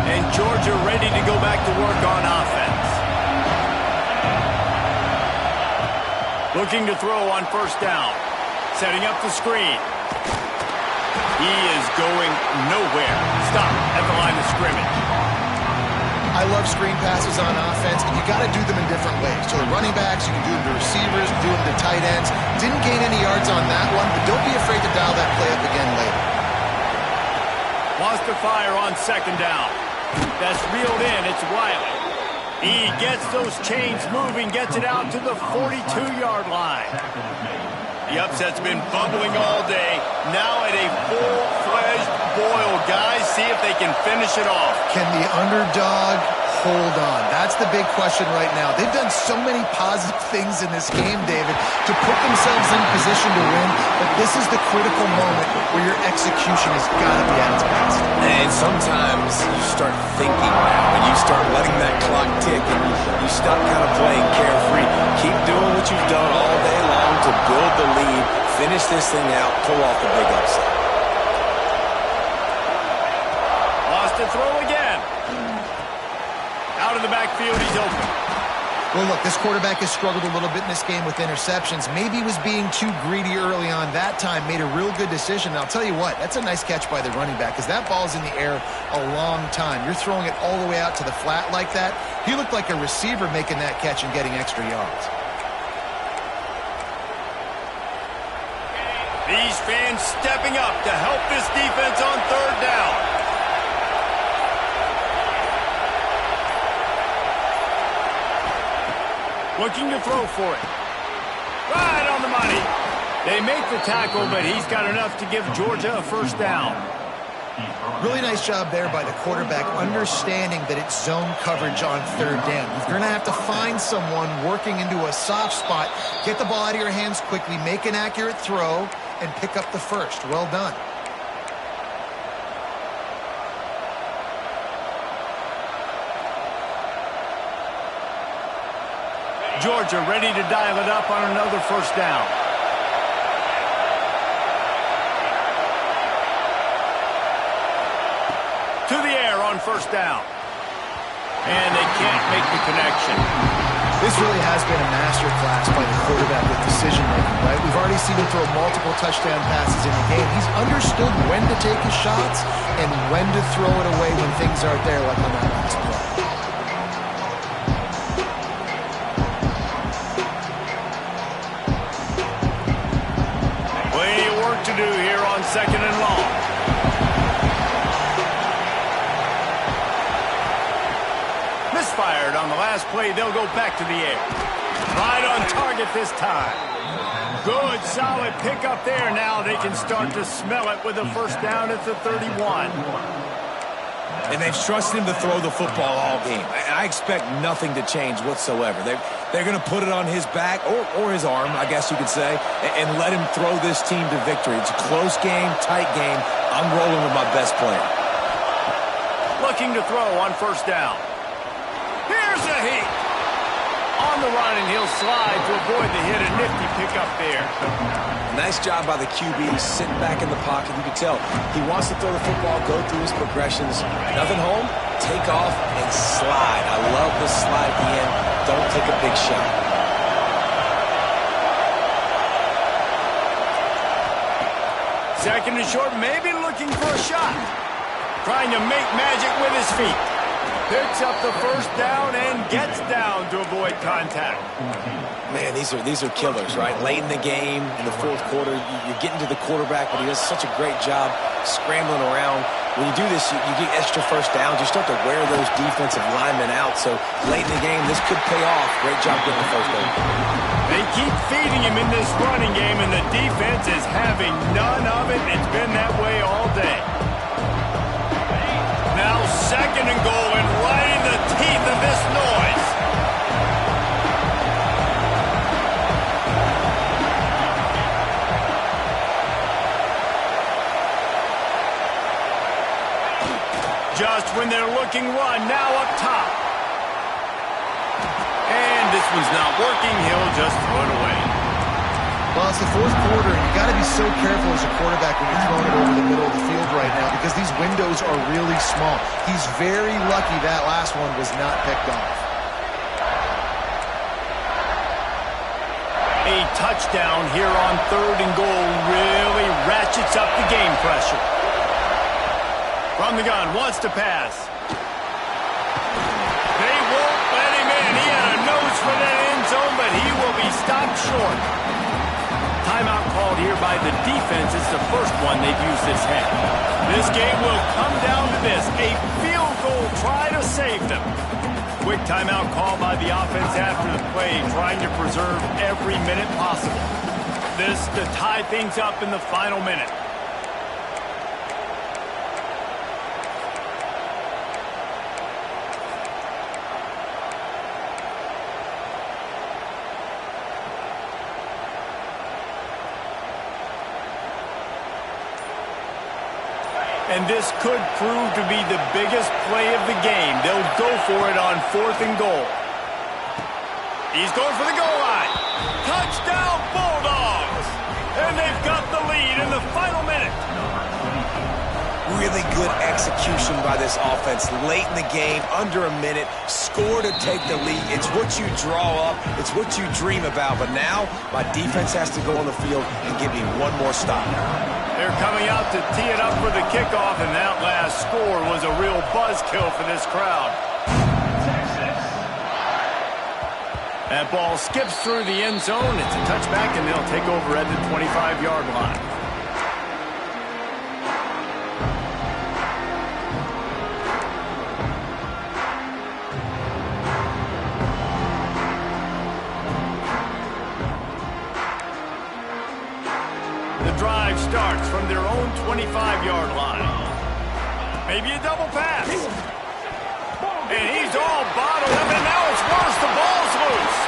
And Georgia ready to go back to work on offense. Looking to throw on first down. Setting up the screen. He is going nowhere. Stop at the line of scrimmage. I love screen passes on offense, and you got to do them in different ways. To the running backs, you can do them to receivers, do them to tight ends. Didn't gain any yards on that one, but don't be afraid to dial that play up again later. Wants to fire on second down. That's reeled in. It's Wiley. He gets those chains moving, gets it out to the 42-yard line. The upset's been bubbling all day. Now at a full-fledged boil. Guys, see if they can finish it off. Can the underdog hold on? That's the big question right now. They've done so many positive things in this game, David, to put themselves in position to win, but this is the critical moment where your execution has got to be at its best. And sometimes you start thinking now, and you start letting that clock tick, and you stop kind of playing carefree. Keep doing what you've done all day long to build the lead, finish this thing out, pull off the big upset. Lost to throw again. Out of the backfield, he's open. Well, look, this quarterback has struggled a little bit in this game with interceptions. Maybe he was being too greedy early on that time, made a real good decision. And I'll tell you what, that's a nice catch by the running back because that ball's in the air a long time. You're throwing it all the way out to the flat like that. He looked like a receiver making that catch and getting extra yards. These fans stepping up to help this defense on third down. Looking to throw for it. Right on the money. They make the tackle, but he's got enough to give Georgia a first down. Really nice job there by the quarterback, understanding that it's zone coverage on third down. You're going to have to find someone working into a soft spot, get the ball out of your hands quickly, make an accurate throw, and pick up the first. Well done. Georgia ready to dial it up on another first down. To the air on first down. And they can't make the connection. This really has been a master class by the quarterback with decision-making, right? We've already seen him throw multiple touchdown passes in the game. He's understood when to take his shots and when to throw it away when things aren't there, like on that last play. Plenty of work to do here on second and long. Misfired on the last play. They'll go back to the air. Right on target this time. Good, solid pickup there. Now they can start to smell it with a first down at the 31. And they've trusted him to throw the football all game. I expect nothing to change whatsoever. They're going to put it on his back, or his arm, I guess you could say, and let him throw this team to victory. It's a close game, tight game. I'm rolling with my best player. Looking to throw on first down. Here's a heat. On the run, and he'll slide to avoid the hit. A nifty pickup there. Nice job by the QB, sitting back in the pocket. You can tell he wants to throw the football, go through his progressions. Nothing home, take off, and slide. I love the slide at the end. Don't take a big shot. Second and short, maybe looking for a shot. Trying to make magic with his feet. Picks up the first down and gets down to avoid contact. Man, these are killers, right? Late in the game, in the fourth quarter, you're getting to the quarterback, but he does such a great job scrambling around. When you do this, you get extra first downs. You start to wear those defensive linemen out. So late in the game, this could pay off. Great job getting the first down. They keep feeding him in this running game, and the defense is having none of it. It's been that way all day. Now second and goal, and right in the teeth of this noise. Just when they're looking run, now up top. And this one's not working. He'll just throw it away. Well, it's the fourth quarter, and you got to be so careful as a quarterback when you're throwing it over the middle of the field right now because these windows are really small. He's very lucky that last one was not picked off. A touchdown here on third and goal really ratchets up the game pressure. From the gun, wants to pass. They won't let him in. He had a nose for that end zone, but he will be stopped short. Timeout called here by the defense. It's the first one they've used this half. This game will come down to this. A field goal try to save them. Quick timeout call by the offense after the play, trying to preserve every minute possible. This to tie things up in the final minute. And this could prove to be the biggest play of the game. They'll go for it on fourth and goal. He's going for the goal line. Touchdown, Bulldogs! And they've got the lead in the final minute. Really good execution by this offense. Late in the game, under a minute, score to take the lead. It's what you draw up. It's what you dream about. But now, my defense has to go on the field and give me one more stop. They're coming out to tee it up for the kickoff, and that last score was a real buzzkill for this crowd. That ball skips through the end zone. It's a touchback, and they'll take over at the 25-yard line. the drive starts from their own 25-yard line. Maybe a double pass. And he's all bottled up, and now it's worse. The ball's loose.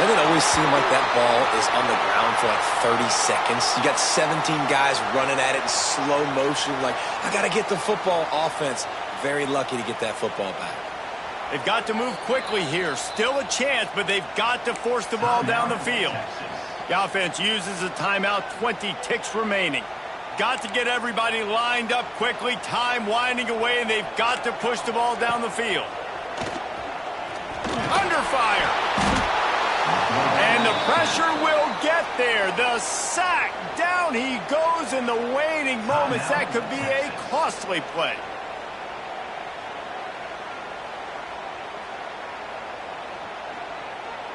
Doesn't it always seem like that ball is on the ground for like 30 seconds? You got 17 guys running at it in slow motion. Like, I got to get the football. Offense, very lucky to get that football back. They've got to move quickly here. Still a chance, but they've got to force the ball down the field. The offense uses a timeout, 20 ticks remaining. Got to get everybody lined up quickly, time winding away, and they've got to push the ball down the field. Under fire. And the pressure will get there. The sack. Down he goes in the waning moments. That could be a costly play.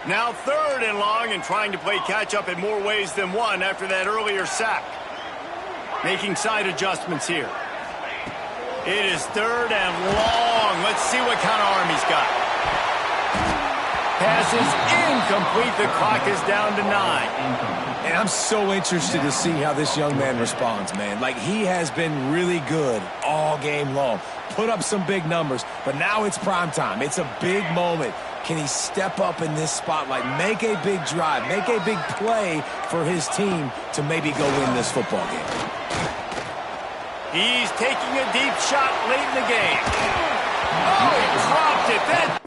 Now 3rd and long, and trying to play catch-up in more ways than one after that earlier sack. Making side adjustments here. It is 3rd and long. Let's see what kind of arm he's got. Pass is incomplete. The clock is down to 9. And I'm so interested to see how this young man responds, man. Like, he has been really good all game long. Put up some big numbers, but now it's prime time. It's a big moment. Can he step up in this spotlight, make a big drive, make a big play for his team to maybe go win this football game? He's taking a deep shot late in the game. Oh, he dropped it. That